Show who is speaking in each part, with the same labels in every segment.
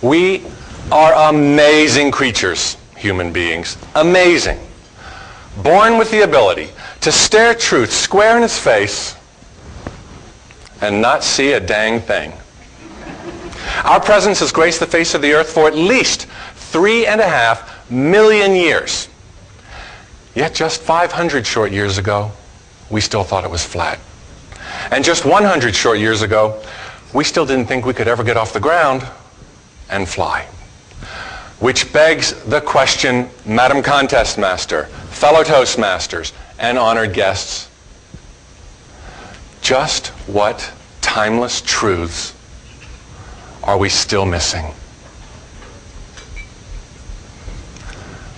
Speaker 1: We are amazing creatures, human beings. Amazing. Born with the ability to stare truth square in its face and not see a dang thing. Our presence has graced the face of the earth for at least 3.5 million years. Yet just 500 short years ago, we still thought it was flat. And just 100 short years ago, we still didn't think we could ever get off the ground and fly. Which begs the question, Madam Contest Master, fellow Toastmasters, and honored guests, just what timeless truths are we still missing?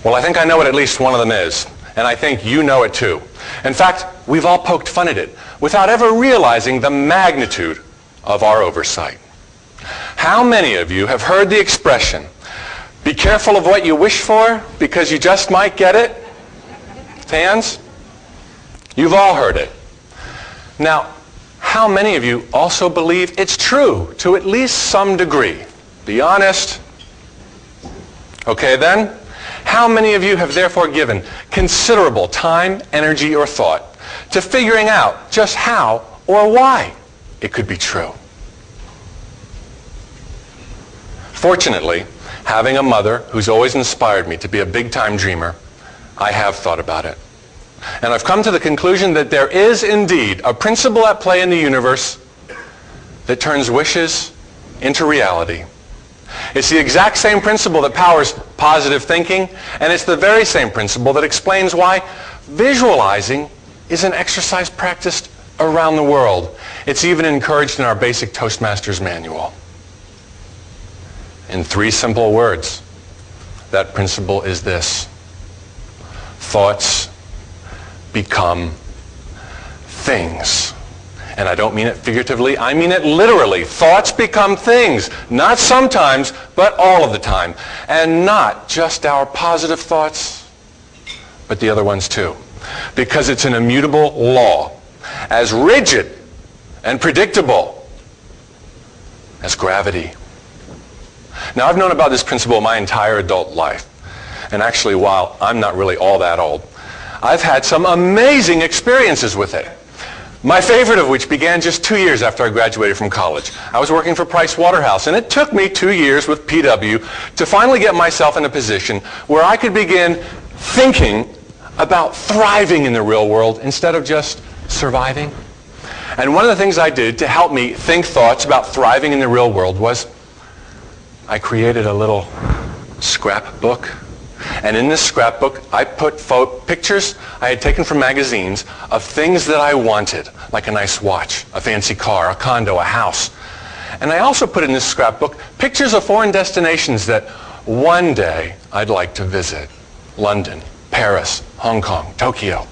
Speaker 1: Well, I think I know what at least one of them is, and I think you know it too. In fact, we've all poked fun at it without ever realizing the magnitude of our oversight. How many of you have heard the expression, be careful of what you wish for because you just might get it? Hands? You've all heard it. Now, how many of you also believe it's true to at least some degree? Be honest. Okay then. How many of you have therefore given considerable time, energy, or thought to figuring out just how or why it could be true? Fortunately, having a mother who's always inspired me to be a big-time dreamer, I have thought about it. And I've come to the conclusion that there is indeed a principle at play in the universe that turns wishes into reality. It's the exact same principle that powers positive thinking, and it's the very same principle that explains why visualizing is an exercise practiced around the world. It's even encouraged in our basic Toastmasters manual. In 3 simple words, that principle is this: thoughts become things. And I don't mean it figuratively, I mean it literally. Thoughts become things. Not sometimes, but all of the time. And not just our positive thoughts, but the other ones too. Because it's an immutable law, as rigid and predictable as gravity. Now, I've known about this principle my entire adult life. And actually, while I'm not really all that old, I've had some amazing experiences with it. My favorite of which began just 2 years after I graduated from college. I was working for Price Waterhouse, and it took me 2 years with PW to finally get myself in a position where I could begin thinking about thriving in the real world instead of just surviving. And one of the things I did to help me think thoughts about thriving in the real world was I created a little scrapbook. And in this scrapbook, I put pictures I had taken from magazines of things that I wanted, like a nice watch, a fancy car, a condo, a house. And I also put in this scrapbook pictures of foreign destinations that one day I'd like to visit. London, Paris, Hong Kong, Tokyo.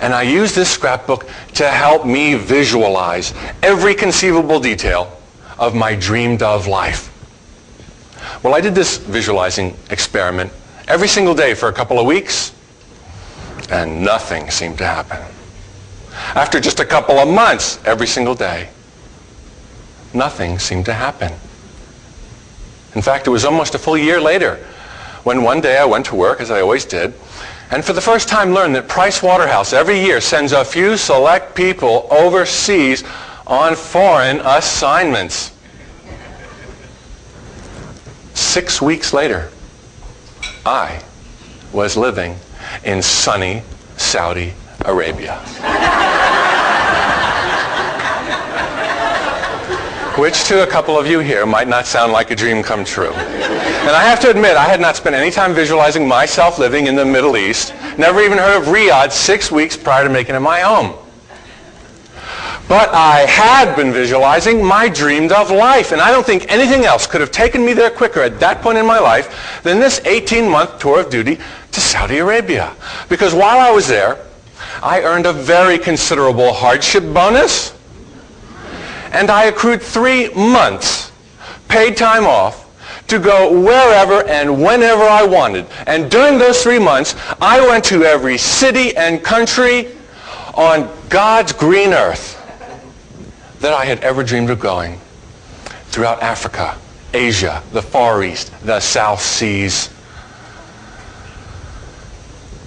Speaker 1: And I used this scrapbook to help me visualize every conceivable detail of my dreamed of life. Well, I did this visualizing experiment every single day for a couple of weeks, and nothing seemed to happen. After just a couple of months, every single day, nothing seemed to happen. In fact, it was almost a full year later when one day I went to work, as I always did, and for the first time learned that Price Waterhouse every year sends a few select people overseas on foreign assignments. 6 weeks later, I was living in sunny Saudi Arabia. Which to a couple of you here might not sound like a dream come true. And I have to admit, I had not spent any time visualizing myself living in the Middle East, never even heard of Riyadh 6 weeks prior to making it my home. But I had been visualizing my dreamed of life, and I don't think anything else could have taken me there quicker at that point in my life than this 18-month tour of duty to Saudi Arabia. Because while I was there, I earned a very considerable hardship bonus, and I accrued 3 months paid time off to go wherever and whenever I wanted. And during those 3 months, I went to every city and country on God's green earth that I had ever dreamed of going, throughout Africa, Asia, the Far East, the South Seas.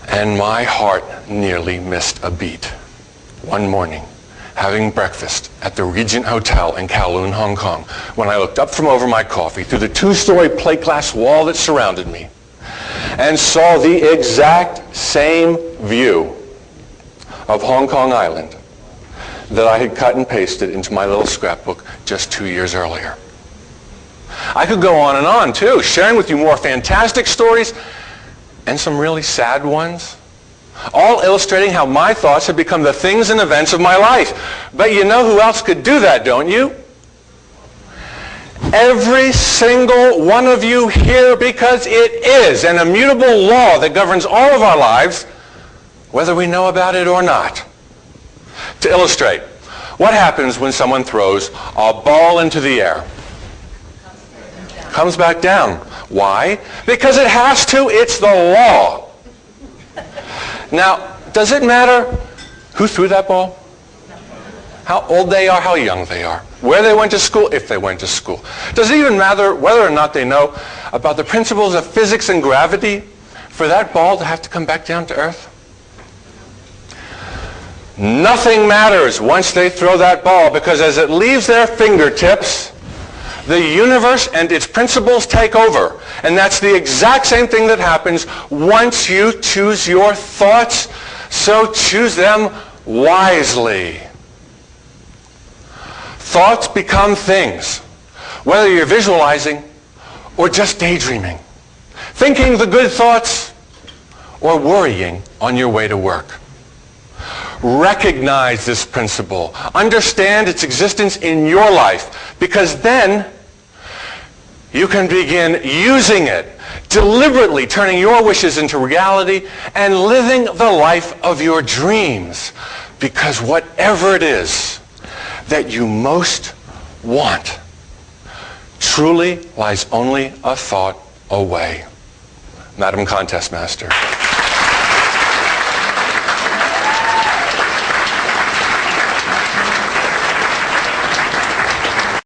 Speaker 1: And my heart nearly missed a beat. One morning, having breakfast at the Regent Hotel in Kowloon, Hong Kong, when I looked up from over my coffee through the 2-story plate glass wall that surrounded me and saw the exact same view of Hong Kong Island that I had cut and pasted into my little scrapbook just 2 years earlier. I could go on, too, sharing with you more fantastic stories and some really sad ones, all illustrating how my thoughts have become the things and events of my life. But you know who else could do that, don't you? Every single one of you here, because it is an immutable law that governs all of our lives, whether we know about it or not. To illustrate, what happens when someone throws a ball into the air? Comes back down. Why? Because it has to. It's the law. Now, does it matter who threw that ball? How old they are, how young they are, where they went to school, if they went to school. Does it even matter whether or not they know about the principles of physics and gravity for that ball to have to come back down to earth? Nothing matters once they throw that ball, because as it leaves their fingertips, the universe and its principles take over. And that's the exact same thing that happens once you choose your thoughts. So choose them wisely. Thoughts become things, whether you're visualizing or just daydreaming, thinking the good thoughts or worrying on your way to work. Recognize this principle. Understand its existence in your life, because then you can begin using it, deliberately turning your wishes into reality and living the life of your dreams. Because whatever it is that you most want truly lies only a thought away. Madam Contest Master.